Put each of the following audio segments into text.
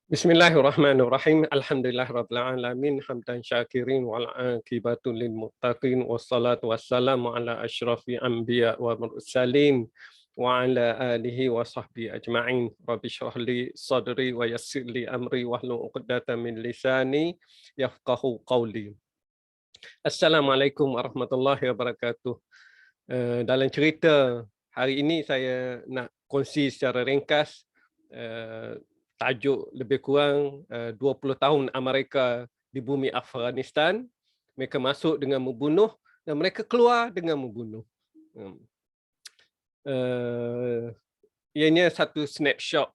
Bismillahirrahmanirrahim. Alhamdulillahirabbil alamin hamdan syakirin wal aqibatu lil muttaqin wassalatu wassalamu ala asyrafil anbiya wa mursalin wa ala alihi wa sahbihi ajma'in. Rabbi shrah li sadri wa yassir li amri wahlul 'uqdatam min lisani yafqahu qawli. Assalamualaikum warahmatullahi wabarakatuh. Dalam cerita hari ini saya nak kongsi secara ringkas tajuk lebih kurang 20 tahun Amerika di bumi Afghanistan. Mereka masuk dengan membunuh dan mereka keluar dengan membunuh. Ianya satu snapshot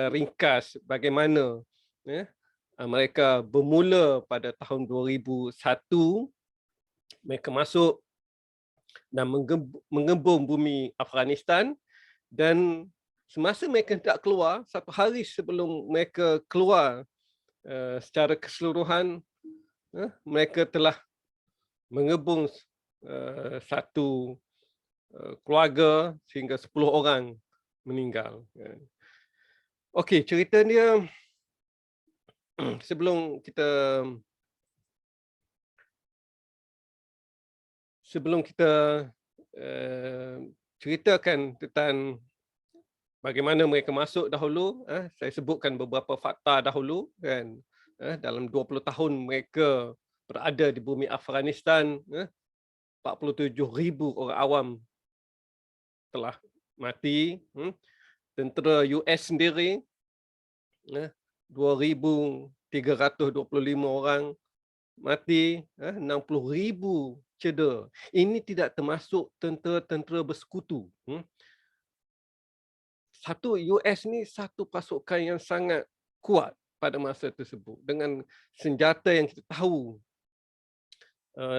ringkas bagaimana mereka bermula pada tahun 2001. Mereka masuk dan mengebom bumi Afghanistan, dan semasa mereka tak keluar, satu hari sebelum mereka keluar secara keseluruhan, mereka telah mengebom satu keluarga sehingga 10 orang meninggal. Okey, cerita dia sebelum kita ceritakan tentang bagaimana mereka masuk dahulu, saya sebutkan beberapa fakta dahulu kan. Dalam 20 tahun mereka berada di bumi Afghanistan, 47,000 orang awam telah mati. Tentera US sendiri 2,325 orang mati, 60,000 cedera. Ini tidak termasuk tentera-tentera bersekutu. Satu US ni satu pasukan yang sangat kuat pada masa tersebut dengan senjata yang kita tahu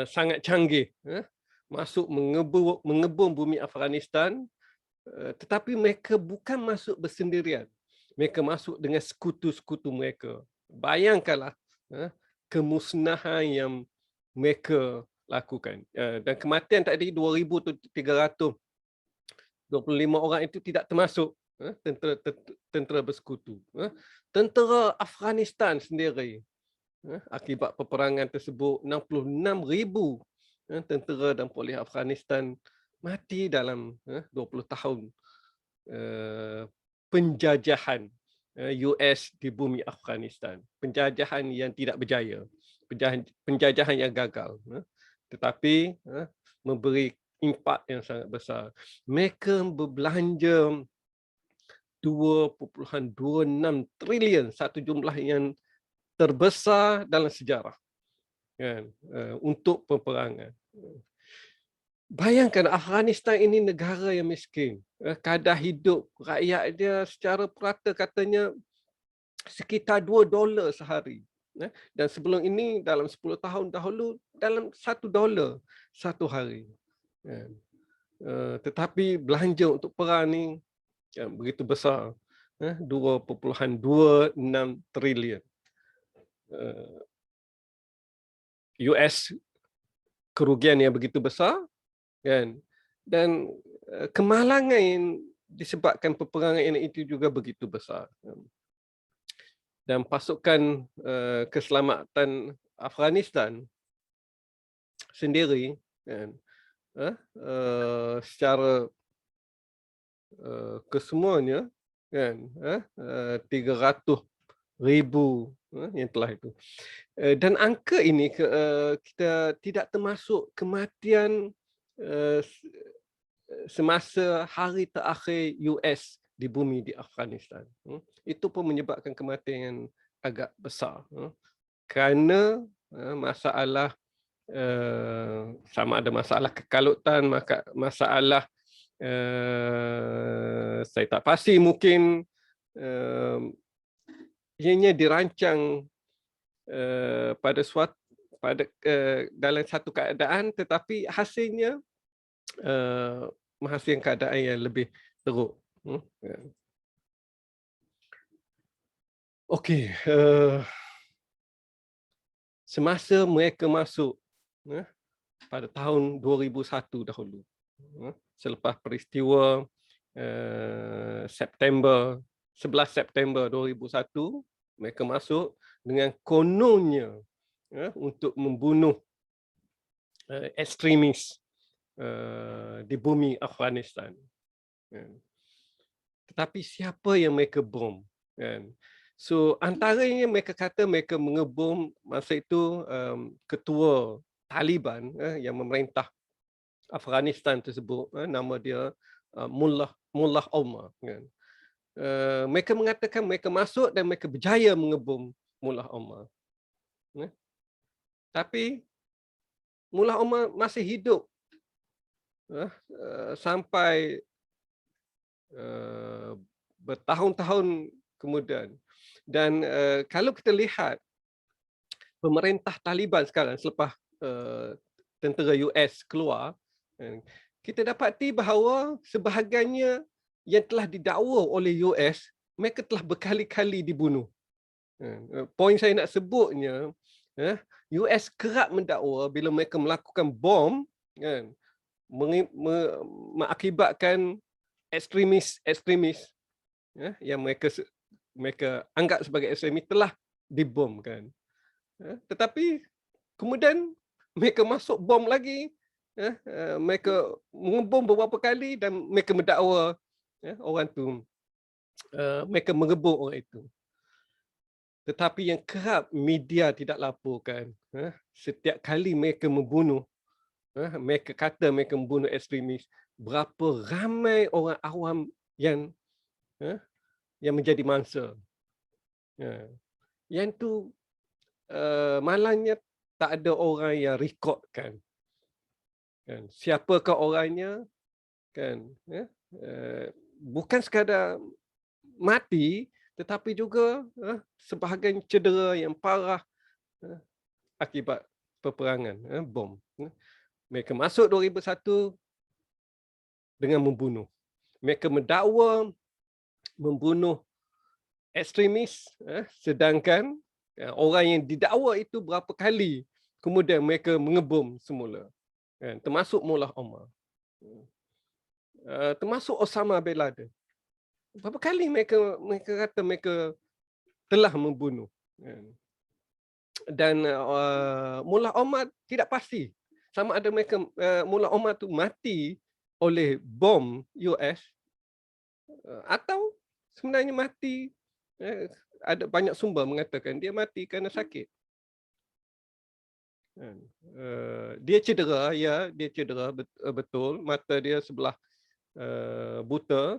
sangat canggih, masuk mengebom bumi Afghanistan, tetapi mereka bukan masuk bersendirian. Mereka masuk dengan sekutu-sekutu mereka. Bayangkanlah kemusnahan yang mereka lakukan. Dan kematian tadi 2,325 orang itu tidak termasuk tentera bersekutu. Tentera Afghanistan sendiri, akibat peperangan tersebut, 66,000 tentera dan polis Afghanistan mati dalam 20 tahun penjajahan US di bumi Afghanistan. Penjajahan yang tidak berjaya, penjajahan yang gagal, tetapi memberi impak yang sangat besar. Mereka berbelanja 2.26 trilion, satu jumlah yang terbesar dalam sejarah kan, untuk peperangan. Bayangkan Afghanistan ini negara yang miskin. Kadar hidup rakyat dia secara purata katanya sekitar $2 sehari. Dan sebelum ini dalam 10 tahun dahulu dalam $1 satu hari. Tetapi belanja untuk perang ni begitu besar, 2.26 trilion. US kerugian yang begitu besar kan, dan kemalangan yang disebabkan peperangan ini itu juga begitu besar. Dan pasukan keselamatan Afghanistan sendiri kan, secara kesemuanya kan, 300,000 yang telah itu. Dan angka ini kita tidak termasuk kematian semasa hari terakhir US di bumi di Afghanistan. Itu pun menyebabkan kematian yang agak besar. Kerana masalah sama ada masalah kekalutan, masalah saya tak pasti, mungkin ianya dirancang dalam satu keadaan, tetapi hasilnya menghasilkan keadaan yang lebih teruk. Okey, semasa mereka masuk pada tahun 2001 dahulu, selepas peristiwa 11 September 2001, Mereka masuk dengan kononnya untuk membunuh ekstremis di bumi Afghanistan. Kan. Tetapi siapa yang mereka bom? Kan. So antaranya mereka kata mereka mengebom masa itu ketua Taliban yang memerintah Afghanistan tersebut, nama dia Mullah Omar. Kan. Mereka mengatakan mereka masuk dan mereka berjaya mengebom Mullah Omar. Tapi Mullah Omar masih hidup sampai bertahun-tahun kemudian. Dan kalau kita lihat pemerintah Taliban sekarang selepas tentera US keluar, kita dapati bahawa sebahagiannya yang telah didakwa oleh US, mereka telah berkali-kali dibunuh. Poin saya nak sebutnya, US kerap mendakwa bila mereka melakukan bom, kan, mengakibatkan ekstremis yang mereka anggap sebagai ekstremis telah dibom, kan. Tetapi kemudian mereka masuk bom lagi, mereka mengebom beberapa kali dan mereka mendakwa orang tu, mereka mengebom orang itu. Tetapi yang kerap media tidak laporkan, setiap kali mereka membunuh, mereka kata mereka membunuh ekstremis, berapa ramai orang awam yang menjadi mangsa. Yang tu malangnya tak ada orang yang rekodkan. Kan, siapakah orangnya? Kan, bukan sekadar mati, tetapi juga sebahagian cedera yang parah akibat peperangan, bom. Mereka masuk 2001 dengan membunuh. Mereka mendakwa membunuh ekstremis, sedangkan orang yang didakwa itu berapa kali kemudian mereka mengebom semula. Termasuk Mullah Omar. Termasuk Osama bin Laden. Berapa kali mereka kata mereka telah membunuh. Dan Mullah Omar tidak pasti sama ada mereka Mullah Omar tu mati oleh bom US atau sebenarnya mati, ada banyak sumber mengatakan dia mati kerana sakit. Dia cedera, ya, dia cedera betul, mata dia sebelah buta.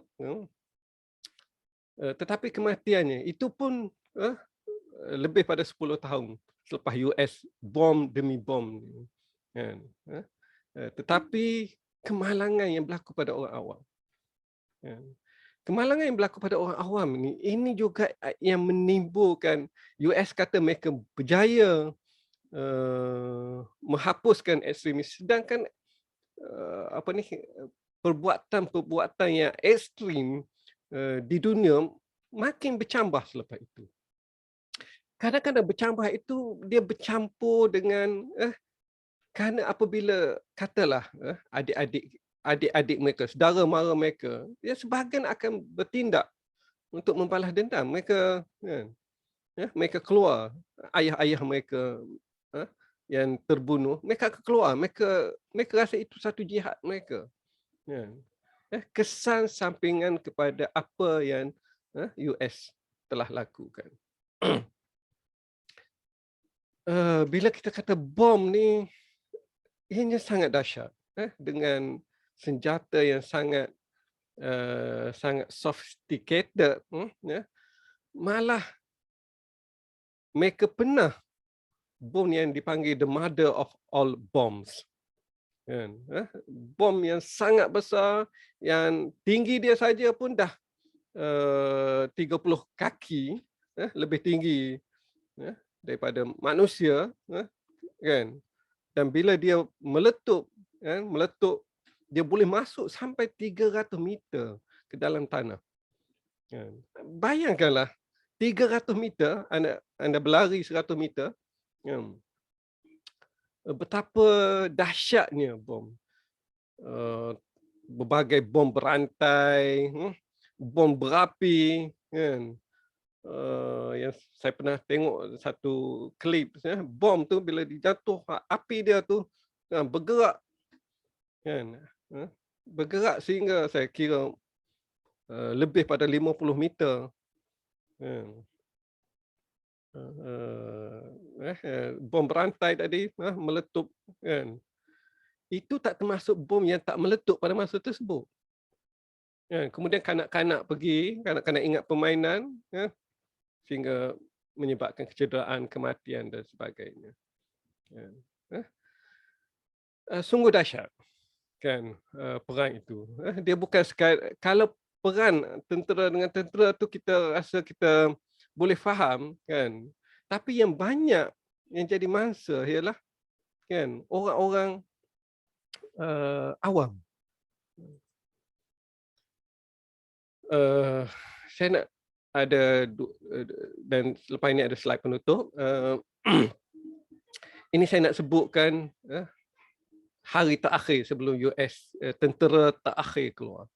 Tetapi kematiannya itu pun lebih pada 10 tahun selepas US bom demi bom. Tetapi kemalangan yang berlaku pada orang awam. Kemalangan yang berlaku pada orang awam ini juga yang menimbulkan US kata mereka berjaya menghapuskan ekstremis, sedangkan perbuatan-perbuatan yang ekstrim di dunia makin bercambah selepas itu. Kadang-kadang bercambah itu dia bercampur dengan kerana apabila katalah adik-adik mereka, saudara mara mereka, dia sebahagian akan bertindak untuk membalas dendam. Mereka keluar, ayah-ayah mereka yang terbunuh, mereka akan keluar, mereka rasa itu satu jihad mereka. Kesan sampingan kepada apa yang US telah lakukan. Bila kita kata bom ni, ianya sangat dahsyat, dengan senjata yang sangat sophisticated, malah mereka pernah bom yang dipanggil the mother of all bombs. Bom yang sangat besar, yang tinggi dia saja pun dah 30 kaki, lebih tinggi daripada manusia, kan? Dan bila dia meletup, dia boleh masuk sampai 300 meter ke dalam tanah. Bayangkanlah 300 meter, anda berlari 100 meter, betapa dahsyatnya bom. Berbagai bom berantai, bom berapi, kan? yang saya pernah tengok satu klip, bom tu bila dijatuh, api dia tu bergerak kan, bergerak sehingga saya kira lebih pada 50 meter kan. Bom berantai tadi meletup kan. Itu tak termasuk bom yang tak meletup pada masa tersebut. Kemudian kanak-kanak pergi, kanak-kanak ingat permainan, sehingga menyebabkan kecederaan, kematian dan sebagainya. Sungguh dahsyat kan perang itu. Dia bukan sekadar, kalau perang tentera dengan tentera tu kita rasa kita boleh faham kan. Tapi yang banyak yang jadi mangsa ialah kan orang-orang awam. Saya nak ada dan selepas ini ada slide penutup. Ini saya nak sebutkan hari terakhir sebelum US tentera terakhir keluar.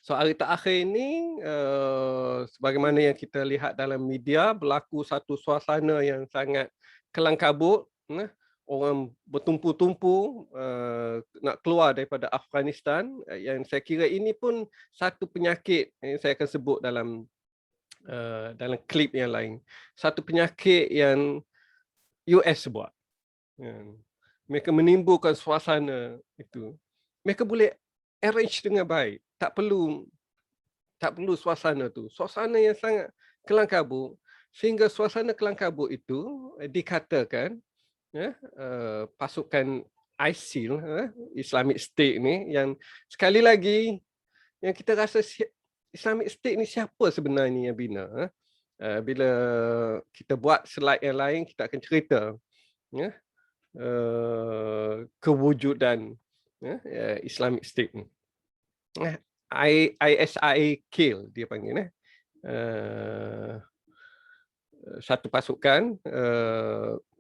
So hari terakhir ini sebagaimana yang kita lihat dalam media, berlaku satu suasana yang sangat kelang kabut. Orang bertumpu-tumpu nak keluar daripada Afghanistan, yang saya kira ini pun satu penyakit yang saya akan sebut dalam klip yang lain. Satu penyakit yang US buat. Mereka menimbulkan suasana itu. Mereka boleh arrange dengan baik. Tak perlu suasana tu. Suasana yang sangat kelang kabut, sehingga suasana kelang kabut itu dikatakan pasukan ISIL, Islamic State ni, yang sekali lagi yang kita rasa Islamic State ni siapa sebenarnya yang bina. Bila kita buat slide yang lain, kita akan cerita kewujudan Islamic State ni. ISIL kill dia panggil. Satu pasukan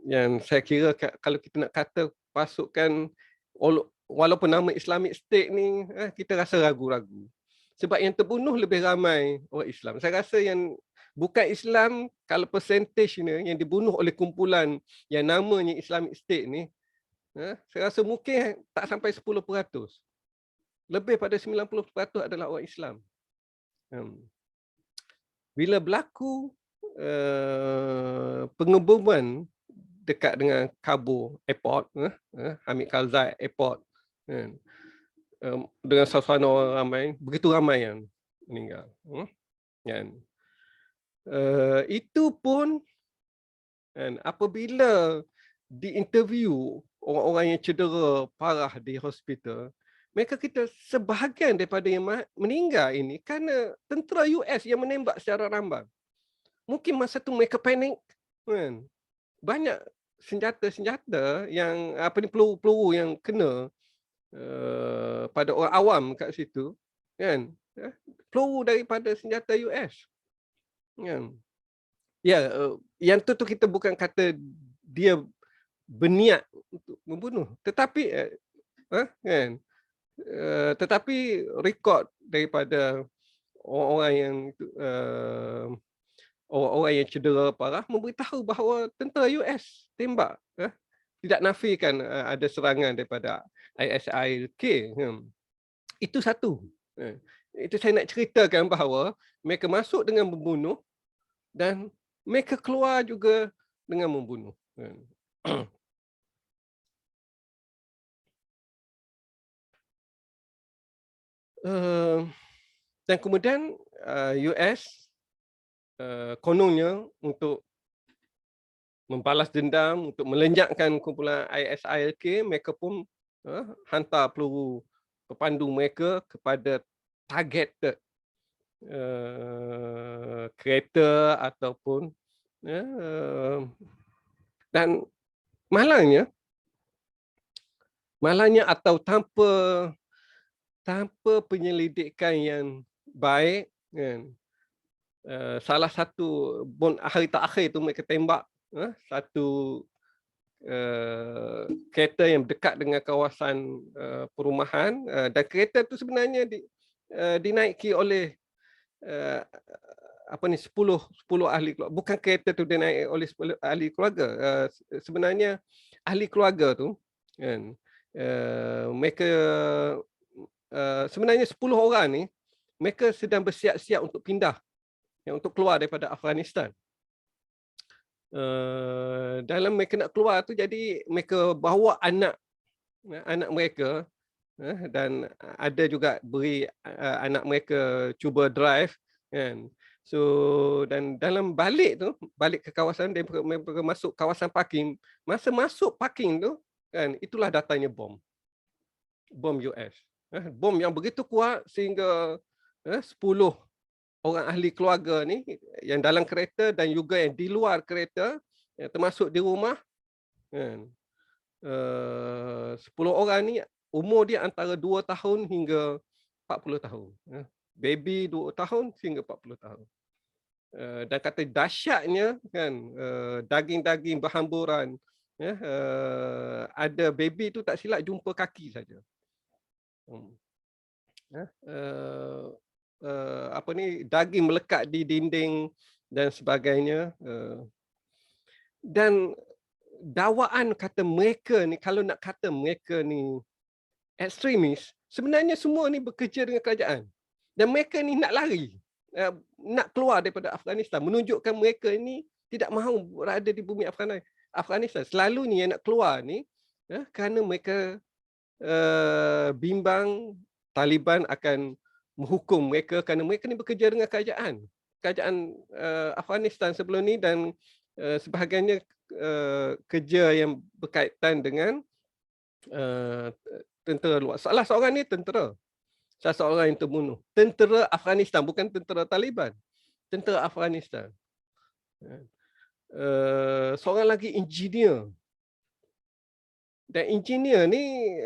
yang saya kira kalau kita nak kata pasukan, walaupun nama Islamic State ni kita rasa ragu-ragu. Sebab yang terbunuh lebih ramai orang Islam. Saya rasa yang bukan Islam, kalau percentage ni yang dibunuh oleh kumpulan yang namanya Islamic State ni, saya rasa mungkin tak sampai 10%. Lebih pada 90% adalah orang Islam. Bila berlaku pengeboman dekat dengan Kabul Airport, Hamid Karzai Airport, dengan suasana orang ramai, begitu ramai yang meninggal. Itu pun apabila diinterview orang-orang yang cedera parah di hospital, mereka kita sebahagian daripada yang meninggal ini kerana tentera US yang menembak secara rambat. Mungkin masa tu mereka panik kan. Banyak senjata-senjata yang peluru-peluru yang kena pada orang awam kat situ kan. Peluru daripada senjata US. Kan. Ya, yang tu kita bukan kata dia berniat untuk membunuh, tetapi kan. Tetapi rekod daripada orang-orang yang cedera parah memberitahu bahawa tentera US tembak, tidak nafikan ada serangan daripada ISIL-K. Itu satu. Itu saya nak ceritakan bahawa mereka masuk dengan membunuh dan mereka keluar juga dengan membunuh. Dan kemudian US kononnya untuk membalas dendam, untuk melenyapkan kumpulan ISIL-K, mereka pun hantar peluru pepandu mereka kepada targeted kereta ataupun dan malangnya atau tanpa penyelidikan yang baik kan, salah satu bom hari terakhir tu mereka tembak satu kereta yang dekat dengan kawasan perumahan, dan kereta tu sebenarnya dinaiki oleh 10 ahli keluarga. Bukan kereta tu dinaiki oleh 10 ahli keluarga. Sebenarnya ahli keluarga tu kan, mereka sebenarnya 10 orang ni mereka sedang bersiap-siap untuk pindah, untuk keluar daripada Afghanistan. Dalam mereka nak keluar tu, jadi mereka bawa anak mereka, dan ada juga beri anak mereka cuba drive kan. So, dan dalam balik ke kawasan, mereka masuk kawasan parking. Masa masuk parking tu kan, itulah datangnya bom US. Bom yang begitu kuat sehingga 10 orang ahli keluarga ni yang dalam kereta dan juga yang di luar kereta, termasuk di rumah kan, 10 orang ni umur dia antara 2 tahun hingga 40 tahun. Baby 2 tahun hingga 40 tahun. Dan kata dahsyatnya kan, daging-daging berhamburan. Ada baby tu tak silap jumpa kaki saja. Daging melekat di dinding dan sebagainya. Dan dakwaan kata mereka ni, kalau nak kata mereka ni ekstremis, sebenarnya semua ni bekerja dengan kerajaan. Dan mereka ni nak lari, nak keluar daripada Afghanistan, menunjukkan mereka ni tidak mahu berada di bumi Afghanistan. Selalunya yang nak keluar ni kerana mereka bimbang Taliban akan menghukum mereka kerana mereka ni bekerja dengan kerajaan Afghanistan sebelum ni, dan sebahagiannya kerja yang berkaitan dengan tentera luar. Salah seorang ni tentera. Salah seorang yang terbunuh. Tentera Afghanistan, bukan tentera Taliban. Tentera Afghanistan. Seorang lagi engineer. Dan engineer ni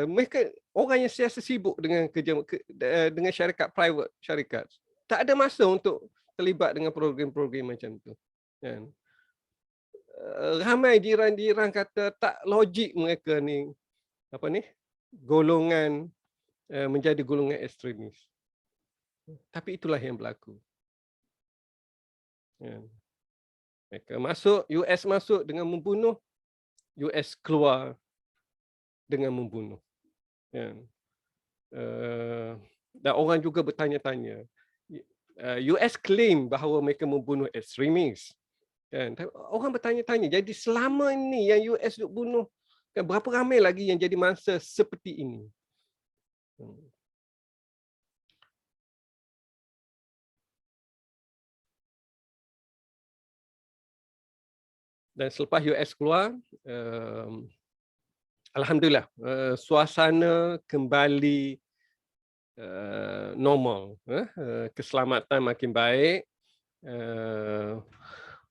mereka orang yang sentiasa sibuk dengan kerja dengan syarikat private, syarikat. Tak ada masa untuk terlibat dengan program-program macam tu. Kan? Ramai jiran-jiran kata tak logik mereka ni golongan menjadi golongan ekstremis. Tapi itulah yang berlaku. Mereka masuk, US masuk dengan membunuh, US keluar dengan membunuh. Dan orang juga bertanya-tanya, US claim bahawa mereka membunuh ekstremis. Orang bertanya-tanya, jadi selama ini yang US duk bunuh, berapa ramai lagi yang jadi mangsa seperti ini? Dan selepas US keluar, alhamdulillah, suasana kembali normal. Keselamatan makin baik.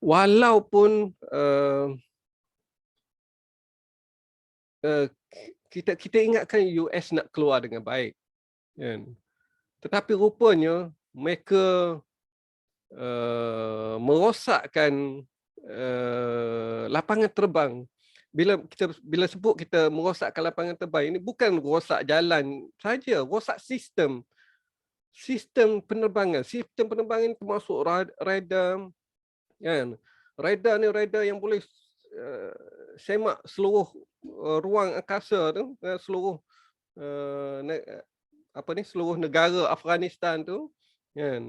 Walaupun kita ingatkan US nak keluar dengan baik, kan? Tetapi rupanya mereka merosakkan lapangan terbang. Bila sebut kita merosakkan lapangan terbang, ini bukan rosak jalan saja, rosak sistem penerbangan. Sistem penerbangan ini termasuk radar, kan? Radar ni radar yang boleh semak seluruh ruang angkasa tu, seluruh seluruh negara Afghanistan tu, kan?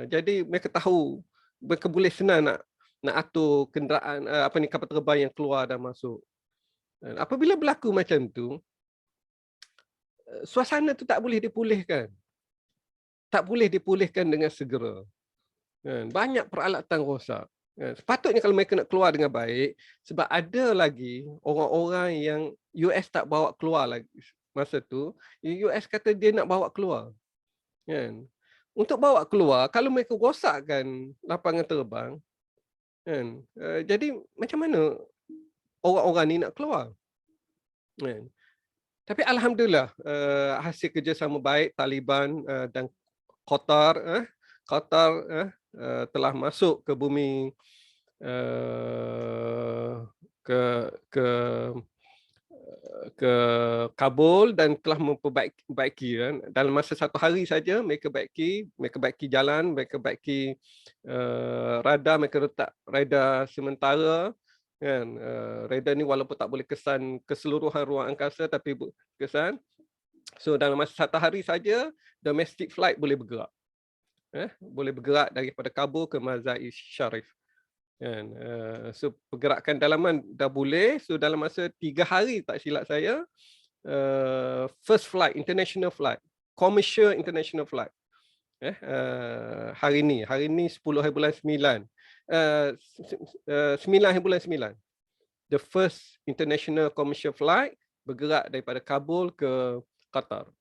Jadi mereka tahu, mereka boleh senang nak atur kenderaan kapal terbang yang keluar dan masuk. Apabila berlaku macam tu, suasana tu tak boleh dipulihkan. Tak boleh dipulihkan dengan segera. Banyak peralatan rosak. Sepatutnya kalau mereka nak keluar dengan baik, sebab ada lagi orang-orang yang US tak bawa keluar lagi masa tu, US kata dia nak bawa keluar. Untuk bawa keluar, kalau mereka rosakkan lapangan terbang, jadi macam mana orang-orang ni nak keluar? Tapi alhamdulillah, hasil kerjasama baik Taliban dan Qatar telah masuk ke bumi ke Kabul dan telah memperbaiki kan. Dalam masa 1 hari saja mereka baiki jalan, mereka baiki radar, mereka letak radar sementara kan. Radar ni walaupun tak boleh kesan keseluruhan ruang angkasa tapi kesan. So dalam masa 1 hari saja domestic flight boleh bergerak. Boleh bergerak daripada Kabul ke Mazar-i Sharif. Kan. So pergerakan dalaman dah boleh. So dalam masa 3 hari tak silap saya, first flight, international flight, commercial international flight. Hari ni 10 hari bulan 9. 9 hari bulan 9. The first international commercial flight bergerak daripada Kabul ke Qatar.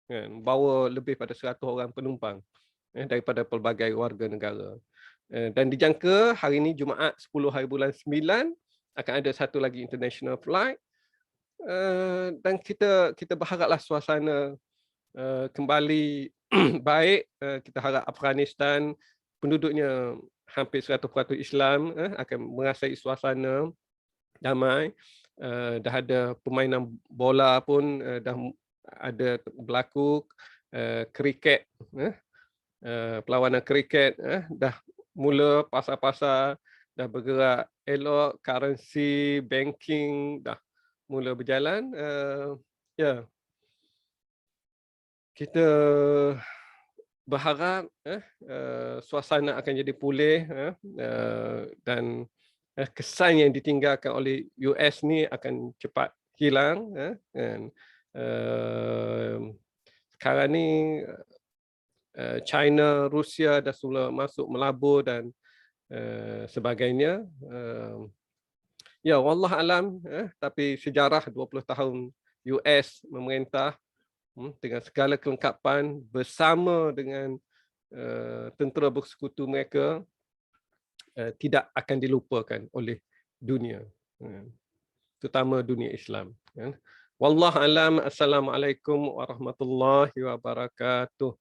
Kan, bawa lebih pada 100 orang penumpang daripada pelbagai warga negara. Dan dijangka hari ini Jumaat 10 hari bulan 9 akan ada satu lagi international flight. Dan kita berharaplah suasana kembali baik. Kita harap Afghanistan penduduknya hampir 100% Islam akan merasai suasana damai. Dah ada permainan bola pun dah ada berlaku, kriket, perlawanan kriket dah mula, pasar-pasar dah bergerak elok, currency, banking dah mula berjalan. Kita berharap suasana akan jadi pulih dan kesan yang ditinggalkan oleh US ni akan cepat hilang. Sekarang ni China, Rusia dah mula masuk melabur dan sebagainya. Ya, wallah alam, tapi sejarah 20 tahun US memerintah dengan segala kelengkapan bersama dengan tentera bersekutu mereka tidak akan dilupakan oleh dunia, terutama dunia Islam. Wallah alam. Assalamualaikum warahmatullahi wabarakatuh.